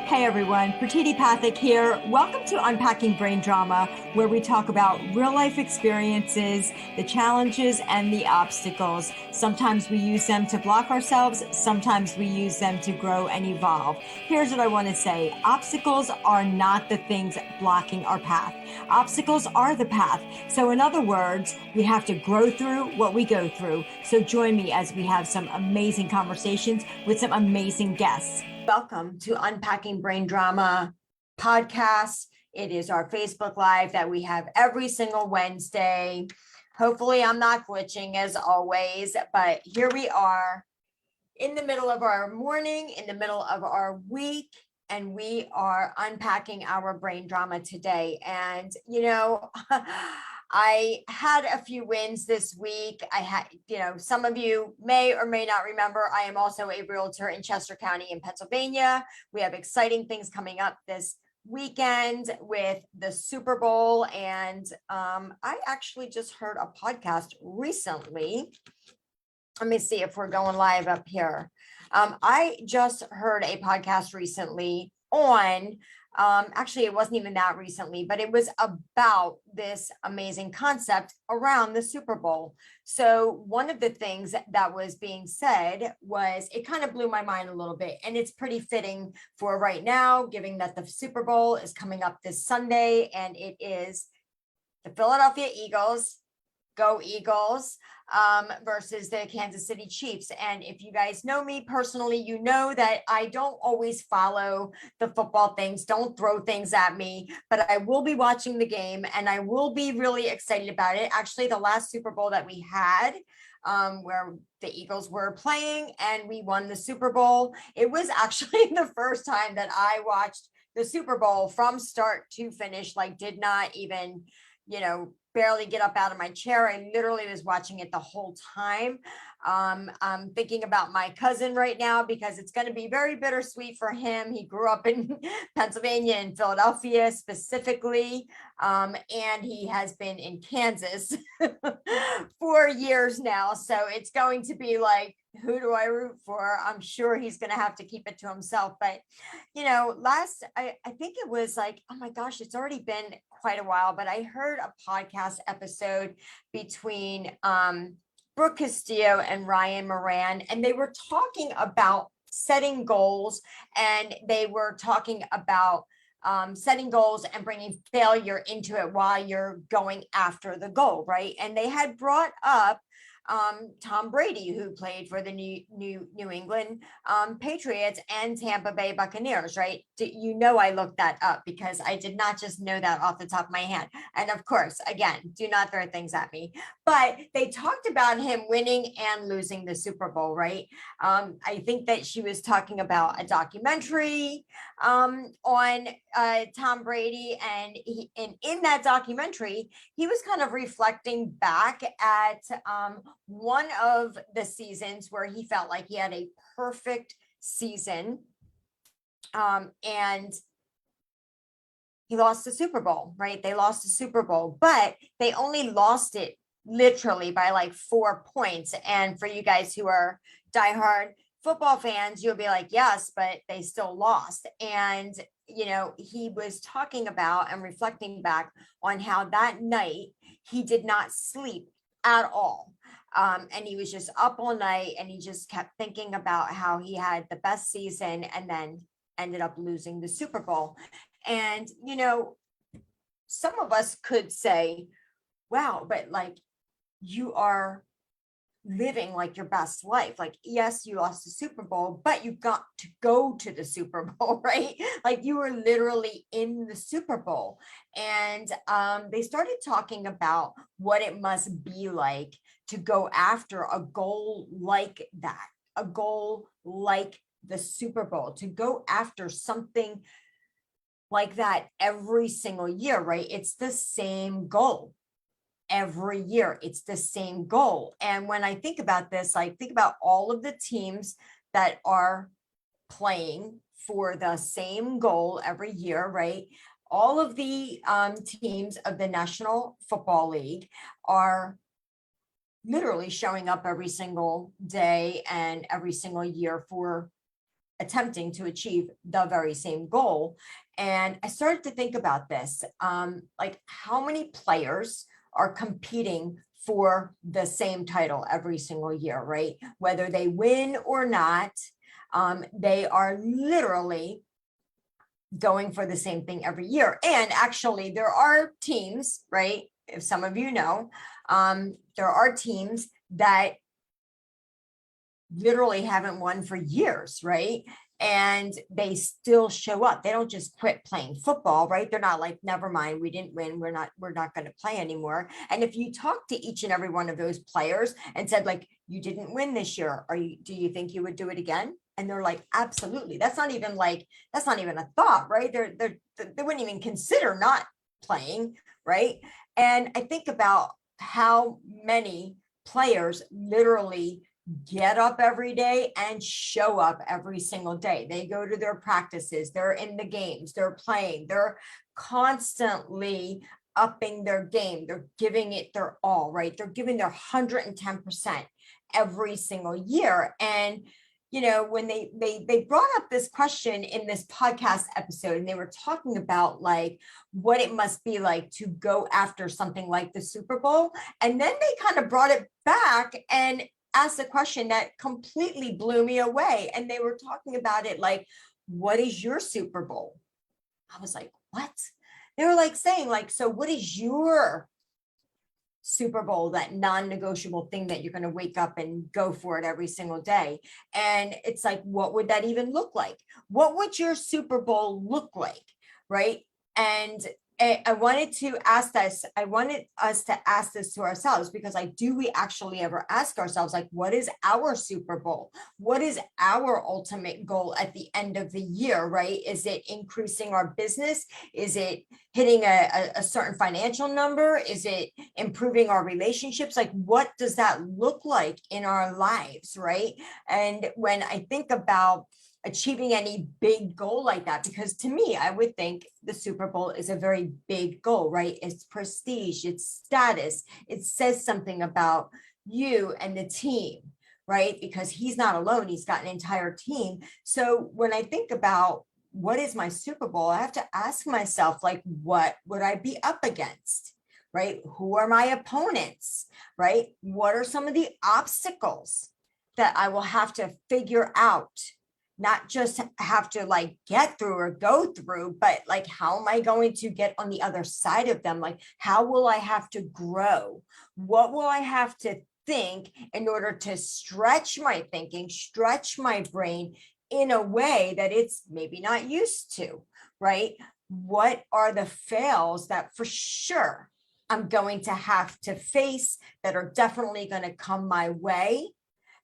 Hey everyone, Pratiti Pathak here. Welcome to Unpacking Brain Drama, where we talk about real life experiences, the challenges, and the obstacles. Sometimes we use them to block ourselves, sometimes we use them to grow and evolve. Here's what I want to say: obstacles are not the things blocking our path, obstacles are the path. So, in other words, we have to grow through what we go through. So, join me as we have some amazing conversations with some amazing guests. Welcome to Unpacking Brain Drama podcast. It is our Facebook Live that we have every single Wednesday. Hopefully, I'm not glitching as always, but here we are in the middle of our morning, in the middle of our week, and we are unpacking our brain drama today. And, I had a few wins this week. I had, some of you may or may not remember, I am also a realtor in Chester County in Pennsylvania. We have exciting things coming up this weekend with the Super Bowl. And I actually just heard a podcast recently. Let me see if we're going live up here. I just heard a podcast recently on, actually, it wasn't even that recently, but it was about this amazing concept around the Super Bowl. So one of the things that was being said was, it kind of blew my mind a little bit, and it's pretty fitting for right now, given that the Super Bowl is coming up this Sunday, and it is the Philadelphia Eagles, go Eagles, versus the Kansas City Chiefs. And if you guys know me personally, you know that I don't always follow the football things. Don't throw things at me, but I will be watching the game and I will be really excited about it. Actually, the last Super Bowl that we had, where the Eagles were playing and we won the Super Bowl, it was actually the first time that I watched the Super Bowl from start to finish, like did not even, barely get up out of my chair. I literally was watching it the whole time. I'm thinking about my cousin right now because it's going to be very bittersweet for him. He grew up in Pennsylvania and Philadelphia specifically, and he has been in Kansas for years now. So it's going to be like, who do I root for? I'm sure he's going to have to keep it to himself. But, I think it was like, oh my gosh, it's already been quite a while, but I heard a podcast episode between Brooke Castillo and Ryan Moran, and they were talking about setting goals, and they were talking about setting goals and bringing failure into it while you're going after the goal, right? And they had brought up Tom Brady, who played for the New England Patriots and Tampa Bay Buccaneers, right? I looked that up because I did not just know that off the top of my head. And of course, again, do not throw things at me. But they talked about him winning and losing the Super Bowl, right? I think that she was talking about a documentary on Tom Brady, and in that documentary, he was kind of reflecting back at one of the seasons where he felt like he had a perfect season, and he lost the Super Bowl, right? They lost the Super Bowl, but they only lost it literally by like 4 points. And for you guys who are diehard football fans, you'll be like, yes, but they still lost. And he was talking about and reflecting back on how that night he did not sleep at all. And he was just up all night, and he just kept thinking about how he had the best season and then ended up losing the Super Bowl. And, some of us could say, wow, but like, you are living like your best life. Like, yes, you lost the Super Bowl, but you got to go to the Super Bowl, right? Like, you were literally in the Super Bowl. And they started talking about what it must be like to go after a goal like that, a goal like the Super Bowl, to go after something like that every single year, right? It's the same goal. Every year, it's the same goal. And when I think about this, I think about all of the teams that are playing for the same goal every year, right? All of the teams of the National Football League are literally showing up every single day and every single year for attempting to achieve the very same goal. And I started to think about this, like how many players are competing for the same title every single year, right? Whether they win or not, they are literally going for the same thing every year. And actually, there are teams, right? If some of you know, there are teams that literally haven't won for years, right? And they still show up. They don't just quit playing football, right? They're not like, never mind, we didn't win. We're not going to play anymore. And if you talk to each and every one of those players and said, like, you didn't win this year, do you think you would do it again? And they're like, absolutely. That's not even a thought, right? They wouldn't even consider not playing, right? And I think about how many players literally get up every day and show up every single day. They go to their practices, they're in the games, they're playing, they're constantly upping their game. They're giving it their all, right? They're giving their 110% every single year. And you know, when they brought up this question in this podcast episode, and they were talking about like what it must be like to go after something like the Super Bowl. And then they kind of brought it back and asked a question that completely blew me away. And they were talking about it like, what is your Super Bowl? I was like, what? They were like saying like, so what is your Super Bowl, that non-negotiable thing that you're going to wake up and go for it every single day? And it's like, what would that even look like? What would your Super Bowl look like? Right. And I wanted us to ask this to ourselves, because like, do we actually ever ask ourselves, like, what is our Super Bowl? What is our ultimate goal at the end of the year, right? Is it increasing our business? Is it hitting a certain financial number? Is it improving our relationships? Like, what does that look like in our lives, right? And when I think about achieving any big goal like that, because to me, I would think the Super Bowl is a very big goal, right? It's prestige, it's status, it says something about you and the team, right? Because he's not alone, he's got an entire team. So when I think about what is my Super Bowl, I have to ask myself, like, what would I be up against? Right? Who are my opponents? Right? What are some of the obstacles that I will have to figure out? Not just have to like get through or go through, but like, how am I going to get on the other side of them? Like, how will I have to grow? What will I have to think in order to stretch my thinking, stretch my brain in a way that it's maybe not used to, right? What are the fails that for sure I'm going to have to face, that are definitely going to come my way,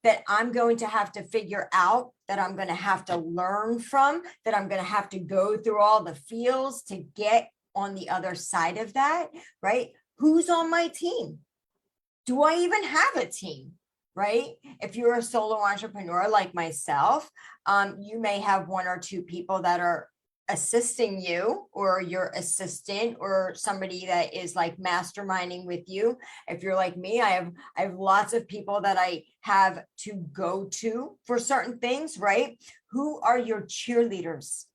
that I'm going to have to figure out, that I'm going to have to learn from, that I'm going to have to go through all the feels to get on the other side of that, right? Who's on my team? Do I even have a team, right? If you're a solo entrepreneur like myself, you may have one or two people that are assisting you, or your assistant, or somebody that is like masterminding with you. If you're like me, I have lots of people that I have to go to for certain things, right? Who are your cheerleaders?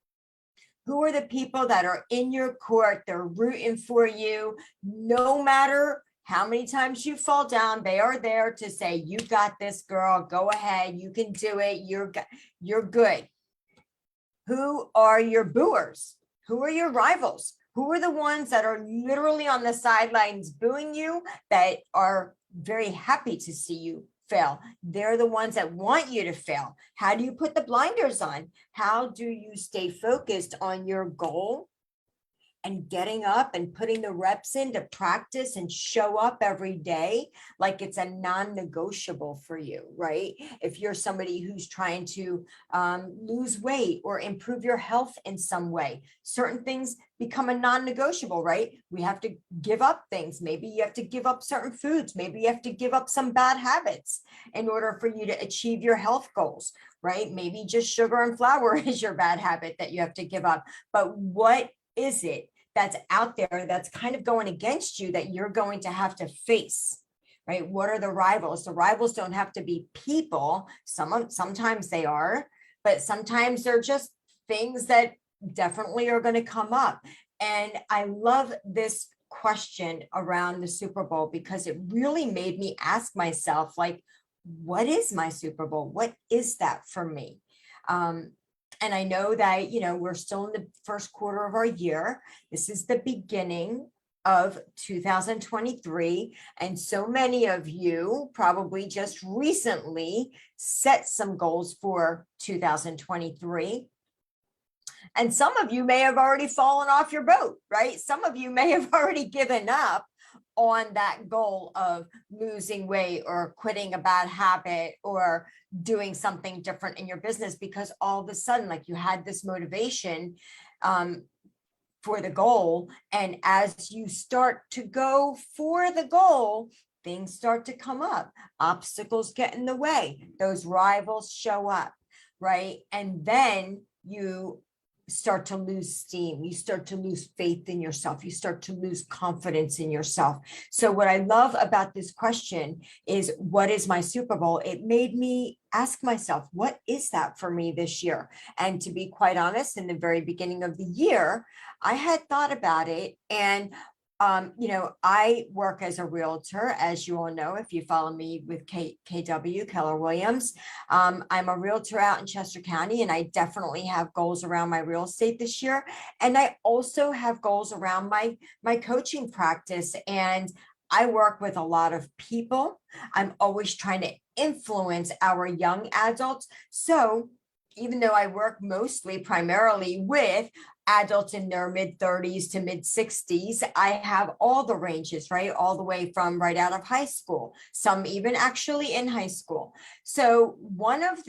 Who are the people that are in your court? They're rooting for you. No matter how many times you fall down, they are there to say, you got this, girl, go ahead, you can do it, you're good. Who are your booers? Who are your rivals? Who are the ones that are literally on the sidelines booing you, that are very happy to see you fail? They're the ones that want you to fail. How do you put the blinders on? How do you stay focused on your goal and getting up and putting the reps in to practice and show up every day like it's a non-negotiable for you, right? If you're somebody who's trying to lose weight or improve your health in some way, certain things become a non-negotiable, right? We have to give up things. Maybe you have to give up certain foods. Maybe you have to give up some bad habits in order for you to achieve your health goals, right? Maybe just sugar and flour is your bad habit that you have to give up. But what is it that's out there that's kind of going against you that you're going to have to face, right? What are the rivals? The rivals don't have to be people. Sometimes they are, but sometimes they're just things that definitely are going to come up. And I love this question around the Super Bowl because it really made me ask myself, like, what is my Super Bowl? What is that for me? And I know that, we're still in the first quarter of our year. This is the beginning of 2023. And so many of you probably just recently set some goals for 2023. And some of you may have already fallen off your boat, right? Some of you may have already given up on that goal of losing weight or quitting a bad habit or doing something different in your business, because all of a sudden, like, you had this motivation for the goal. And as you start to go for the goal, things start to come up. Obstacles get in the way. Those rivals show up, right? And then you start to lose steam. You start to lose faith in yourself. You start to lose confidence in yourself. So what I love about this question is, what is my Super Bowl? It made me ask myself, what is that for me this year? And to be quite honest, in the very beginning of the year, I had thought about it. And I work as a realtor, as you all know, if you follow me with KW, Keller Williams. I'm a realtor out in Chester County, and I definitely have goals around my real estate this year. And I also have goals around my coaching practice. And I work with a lot of people. I'm always trying to influence our young adults. So even though I work primarily with adults in their mid 30s to mid 60s, I have all the ranges, right? All the way from right out of high school, some even actually in high school. So one of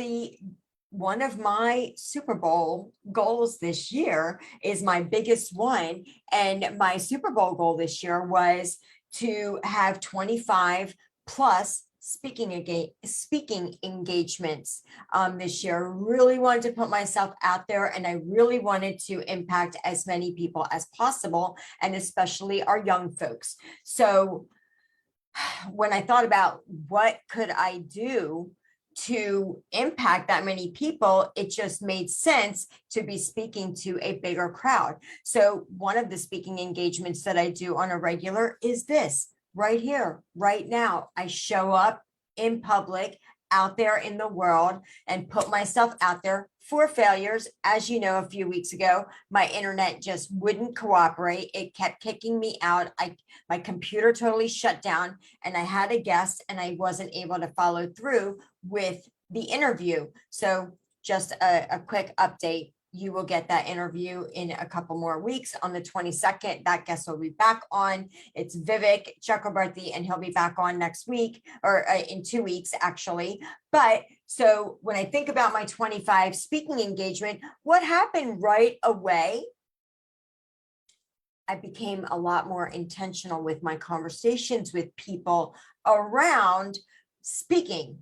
my Super Bowl goals this year is my biggest one. And my Super Bowl goal this year was to have 25 plus speaking engagements this year. Really wanted to put myself out there, and I really wanted to impact as many people as possible, and especially our young folks. So when I thought about what could I do to impact that many people, it just made sense to be speaking to a bigger crowd. So one of the speaking engagements that I do on a regular is this right here, right now. I show up in public, out there in the world, and put myself out there for failures. As you know, a few weeks ago, my internet just wouldn't cooperate. It kept kicking me out. My computer totally shut down, and I had a guest, and I wasn't able to follow through with the interview. So just a quick update. You will get that interview in a couple more weeks. On the 22nd, that guest will be back on. It's Vivek Chakrabarti, and he'll be back on next week, or in 2 weeks, actually. But so when I think about my 25 speaking engagement, what happened right away? I became a lot more intentional with my conversations with people around speaking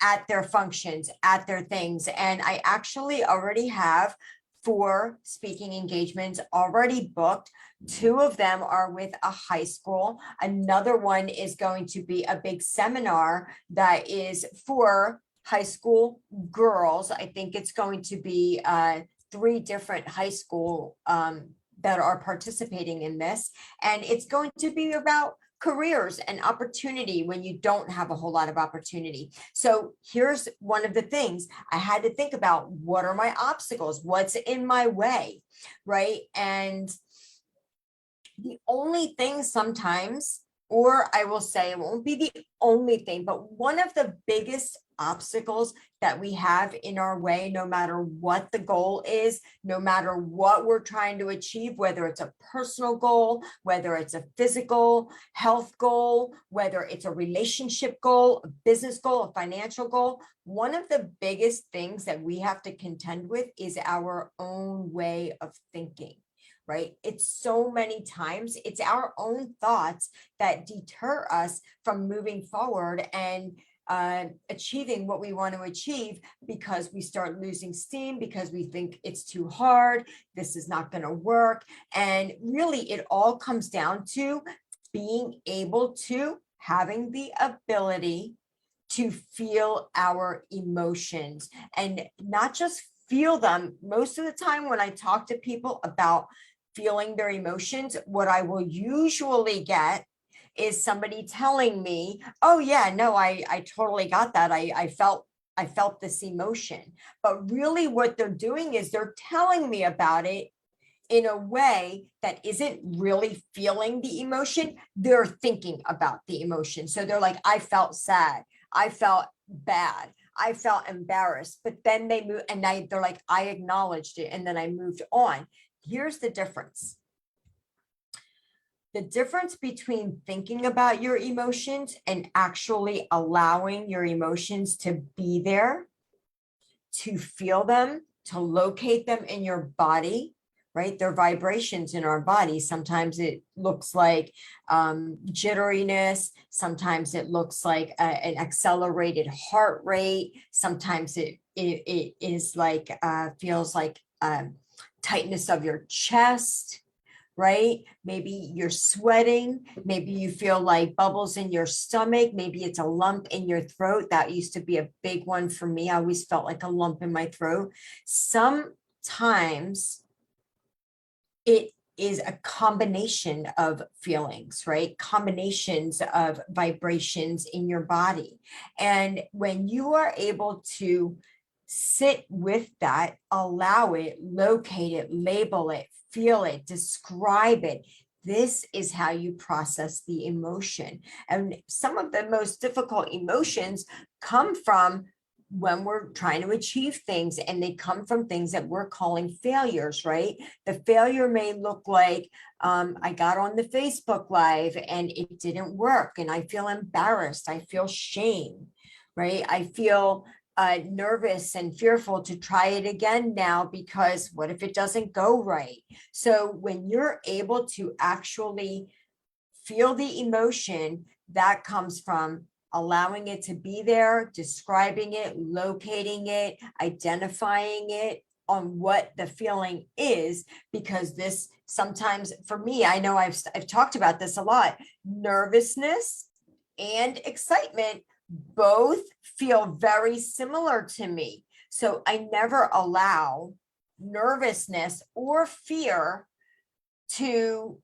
at their functions, at their things. And I actually already have 4 speaking engagements already booked. 2 of them are with a high school. Another one is going to be a big seminar that is for high school girls. I think it's going to be 3 different high school that are participating in this. And it's going to be about careers and opportunity when you don't have a whole lot of opportunity. So here's one of the things I had to think about. What are my obstacles? What's in my way, right? And the only thing sometimes, or I will say it won't be the only thing, but one of the biggest obstacles that we have in our way, no matter what the goal is, no matter what we're trying to achieve, whether it's a personal goal, whether it's a physical health goal, whether it's a relationship goal, a business goal, a financial goal, one of the biggest things that we have to contend with is our own way of thinking. Right? It's so many times, it's our own thoughts that deter us from moving forward and achieving what we want to achieve, because we start losing steam, because we think it's too hard, this is not going to work. And really, it all comes down to being able to having the ability to feel our emotions, and not just feel them. Most of the time when I talk to people about feeling their emotions, what I will usually get is somebody telling me, oh yeah, no, I totally got that. I felt this emotion. But really what they're doing is they're telling me about it in a way that isn't really feeling the emotion. They're thinking about the emotion. So they're like, I felt sad. I felt bad. I felt embarrassed. But then they move and they're like, I acknowledged it. And then I moved on. Here's the difference. The difference between thinking about your emotions and actually allowing your emotions to be there, to feel them, to locate them in your body, right? They're vibrations in our body. Sometimes it looks like jitteriness. Sometimes it looks like an accelerated heart rate. Sometimes it is like, feels like tightness of your chest, right? Maybe you're sweating. Maybe you feel like bubbles in your stomach. Maybe it's a lump in your throat. That used to be a big one for me. I always felt like a lump in my throat. Sometimes it is a combination of feelings, right? Combinations of vibrations in your body. And when you are able to sit with that, allow it, locate it, label it, feel it, describe it, this is how you process the emotion. And some of the most difficult emotions come from when we're trying to achieve things, and they come from things that we're calling failures, right? The failure may look like, I got on the Facebook Live and it didn't work, and I feel embarrassed. I feel shame, right? I feel nervous and fearful to try it again now, because what if it doesn't go right? So when you're able to actually feel the emotion, that comes from allowing it to be there, describing it, locating it, identifying it on what the feeling is. Because this sometimes, for me, I know I've talked about this a lot, nervousness and excitement both feel very similar to me. So I never allow nervousness or fear to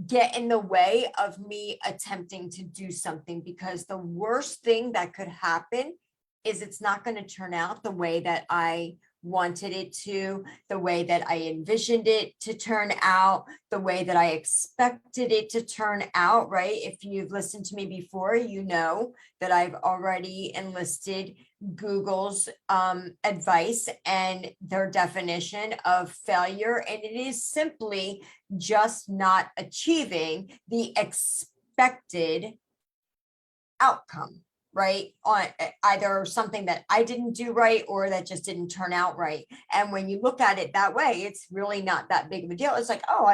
get in the way of me attempting to do something, because the worst thing that could happen is it's not going to turn out the way that I wanted it to, the way that I envisioned it to turn out, the way that I expected it to turn out, right? If you've listened to me before, you know that I've already enlisted Google's advice and their definition of failure. And it is simply just not achieving the expected outcome, right? On either something that I didn't do right or that just didn't turn out right. And when you look at it that way, it's really not that big of a deal. It's like, oh,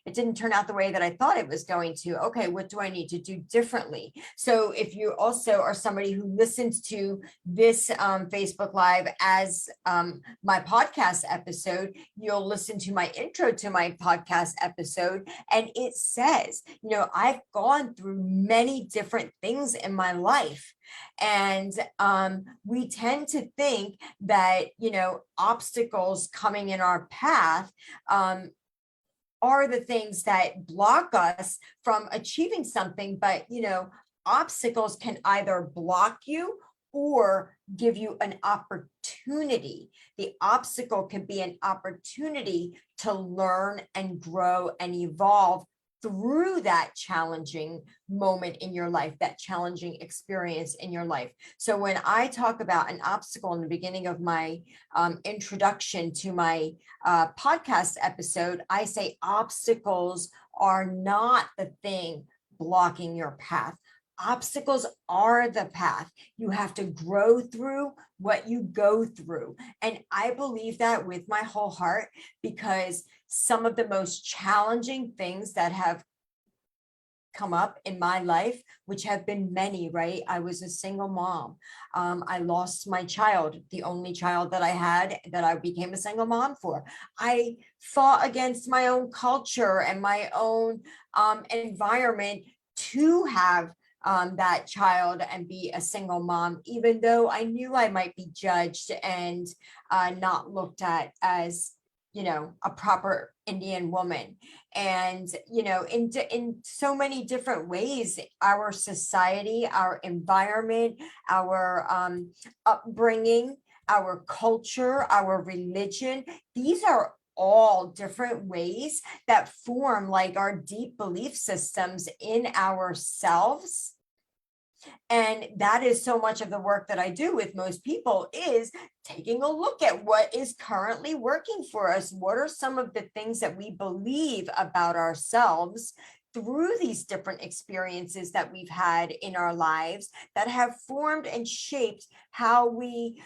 it didn't turn out the way that I thought it was going to. Okay, what do I need to do differently? So if you also are somebody who listens to this Facebook Live as my podcast episode, you'll listen to my intro to my podcast episode. And it says, I've gone through many different things in my life. And we tend to think that, obstacles coming in our path are the things that block us from achieving something. But, obstacles can either block you or give you an opportunity. The obstacle can be an opportunity to learn and grow and evolve through that challenging moment in your life, that challenging experience in your life. So when I talk about an obstacle in the beginning of my introduction to my podcast episode, I say obstacles are not the thing blocking your path. Obstacles are the path. You have to grow through what you go through. And I believe that with my whole heart, because some of the most challenging things that have come up in my life, which have been many, right? I was a single mom. I lost my child, the only child that I had that I became a single mom for. I fought against my own culture and my own environment to have that child and be a single mom, even though I knew I might be judged and not looked at as, a proper Indian woman. And, in so many different ways, our society, our environment, our upbringing, our culture, our religion, these are all different ways that form like our deep belief systems in ourselves. And that is so much of the work that I do with most people, is taking a look at what is currently working for us. What are some of the things that we believe about ourselves through these different experiences that we've had in our lives that have formed and shaped how we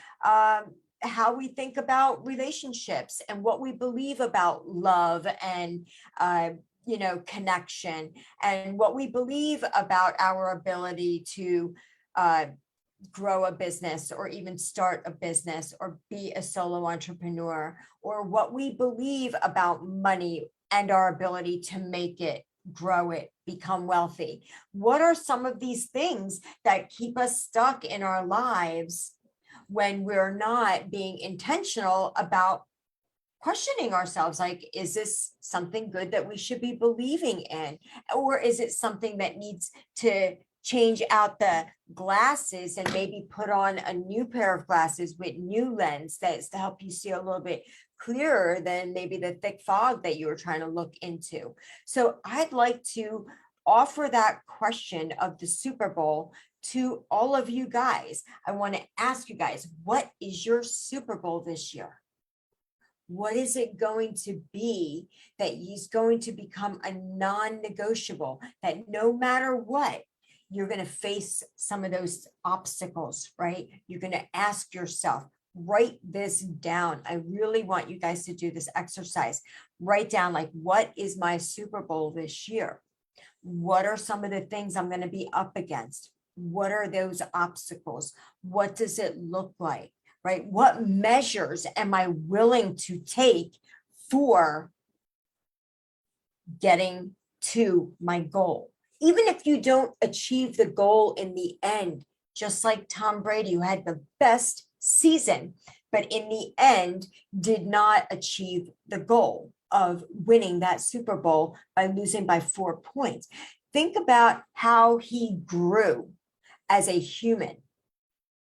think about relationships and what we believe about love and connection, and what we believe about our ability to grow a business or even start a business or be a solo entrepreneur, or what we believe about money and our ability to make it, grow it, become wealthy. What are some of these things that keep us stuck in our lives when we're not being intentional about questioning ourselves? Like, is this something good that we should be believing in? Or is it something that needs to change out the glasses and maybe put on a new pair of glasses with new lens that's to help you see a little bit clearer than maybe the thick fog that you were trying to look into? So I'd like to offer that question of the Super Bowl to all of you guys. I want to ask you guys, what is your Super Bowl this year? What is it going to be that is going to become a non-negotiable, that no matter what, you're going to face some of those obstacles, right? You're going to ask yourself, write this down. I really want you guys to do this exercise. Write down, like, what is my Super Bowl this year? What are some of the things I'm going to be up against? What are those obstacles? What does it look like? Right? What measures am I willing to take for getting to my goal? Even if you don't achieve the goal in the end, just like Tom Brady, who had the best season, but in the end did not achieve the goal of winning that Super Bowl by losing by 4 points. Think about how he grew as a human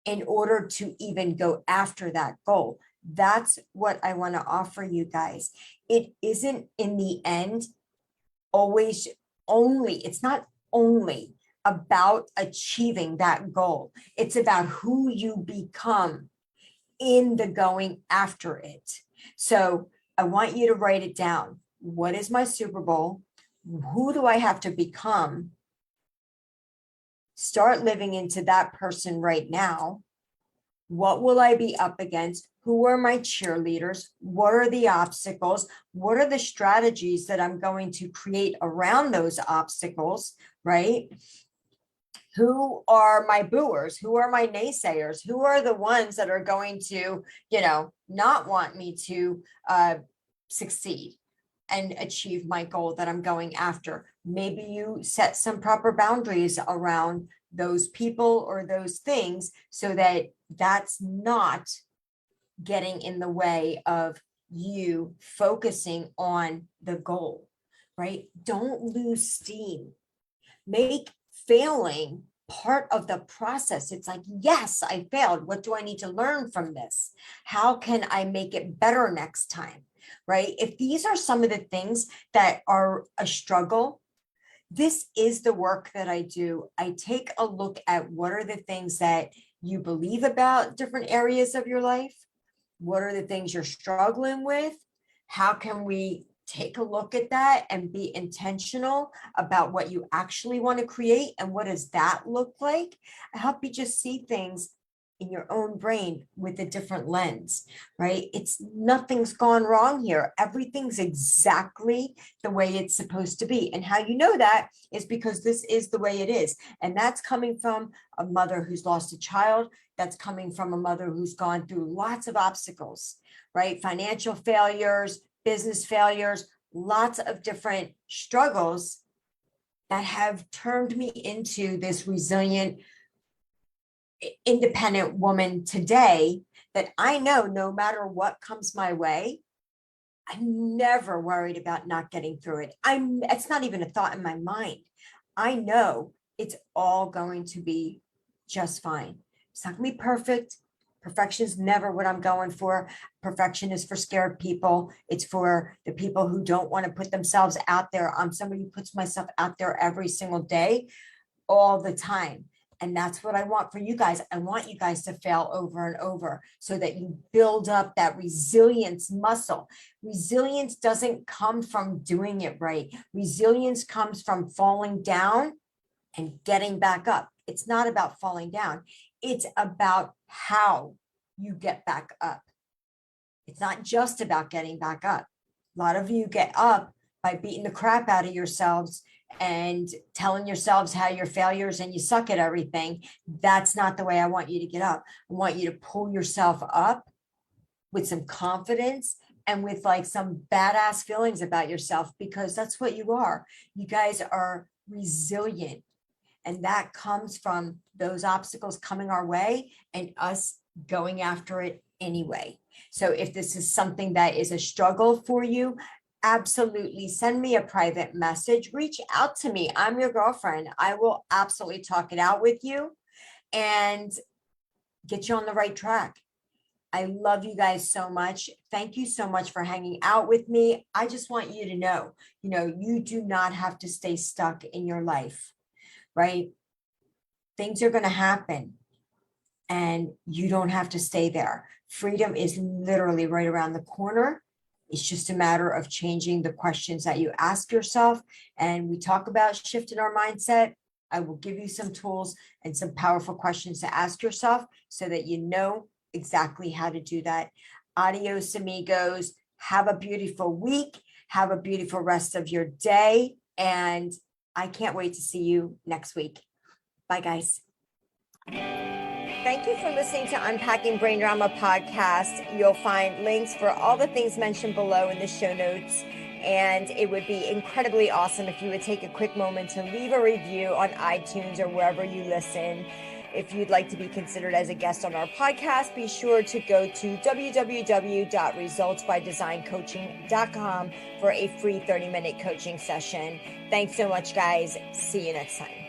in order to even go after that goal. That's what I want to offer you guys. It isn't in the end always it's not only about achieving that goal. It's about who you become in the going after it. So I want you to write it down. What is my Super Bowl? Who do I have to become? Start living into that person right now. What will I be up against? Who are my cheerleaders? What are the obstacles? What are the strategies that I'm going to create around those obstacles, right? Who are my booers? Who are my naysayers? Who are the ones that are going to, not want me to succeed and achieve my goal that I'm going after? Maybe you set some proper boundaries around those people or those things so that that's not getting in the way of you focusing on the goal, right? Don't lose steam. Make failing part of the process. It's like, yes, I failed. What do I need to learn from this? How can I make it better next time, right? If these are some of the things that are a struggle, this is the work that I do. I take a look at what are the things that you believe about different areas of your life. What are the things you're struggling with? How can we take a look at that and be intentional about what you actually want to create? And what does that look like? I help you just see things in your own brain with a different lens, right? Nothing's gone wrong here. Everything's exactly the way it's supposed to be. And how you know that is because this is the way it is. And that's coming from a mother who's lost a child. That's coming from a mother who's gone through lots of obstacles, right? Financial failures, business failures, lots of different struggles. that have turned me into this resilient, independent woman today, that I know no matter what comes my way, I'm never worried about not getting through it. It's not even a thought in my mind. I know it's all going to be just fine. It's not gonna be perfect. Perfection is never what I'm going for. Perfection is for scared people. It's for the people who don't want to put themselves out there. I'm somebody who puts myself out there every single day, all the time. And that's what I want for you guys. I want you guys to fail over and over so that you build up that resilience muscle. Resilience doesn't come from doing it right. Resilience comes from falling down and getting back up. It's not about falling down. It's about how you get back up. It's not just about getting back up. A lot of you get up by beating the crap out of yourselves and telling yourselves how you're failures and you suck at everything. That's not the way I want you to get up. I want you to pull yourself up with some confidence and with like some badass feelings about yourself, because that's what you are. You guys are resilient. And that comes from those obstacles coming our way and us going after it anyway. So if this is something that is a struggle for you, absolutely send me a private message. Reach out to me. I'm your girlfriend. I will absolutely talk it out with you and get you on the right track. I love you guys so much. Thank you so much for hanging out with me. I just want you to know, you do not have to stay stuck in your life, right? Things are going to happen and you don't have to stay there. Freedom is literally right around the corner. It's just a matter of changing the questions that you ask yourself. And we talk about shifting our mindset. I will give you some tools and some powerful questions to ask yourself so that you know exactly how to do that. Adios, amigos. Have a beautiful week. Have a beautiful rest of your day. And I can't wait to see you next week. Bye, guys. Thank you for listening to Unpacking Brain Drama podcast. You'll find links for all the things mentioned below in the show notes. And it would be incredibly awesome if you would take a quick moment to leave a review on iTunes or wherever you listen. If you'd like to be considered as a guest on our podcast, be sure to go to www.resultsbydesigncoaching.com for a free 30-minute coaching session. Thanks so much, guys. See you next time.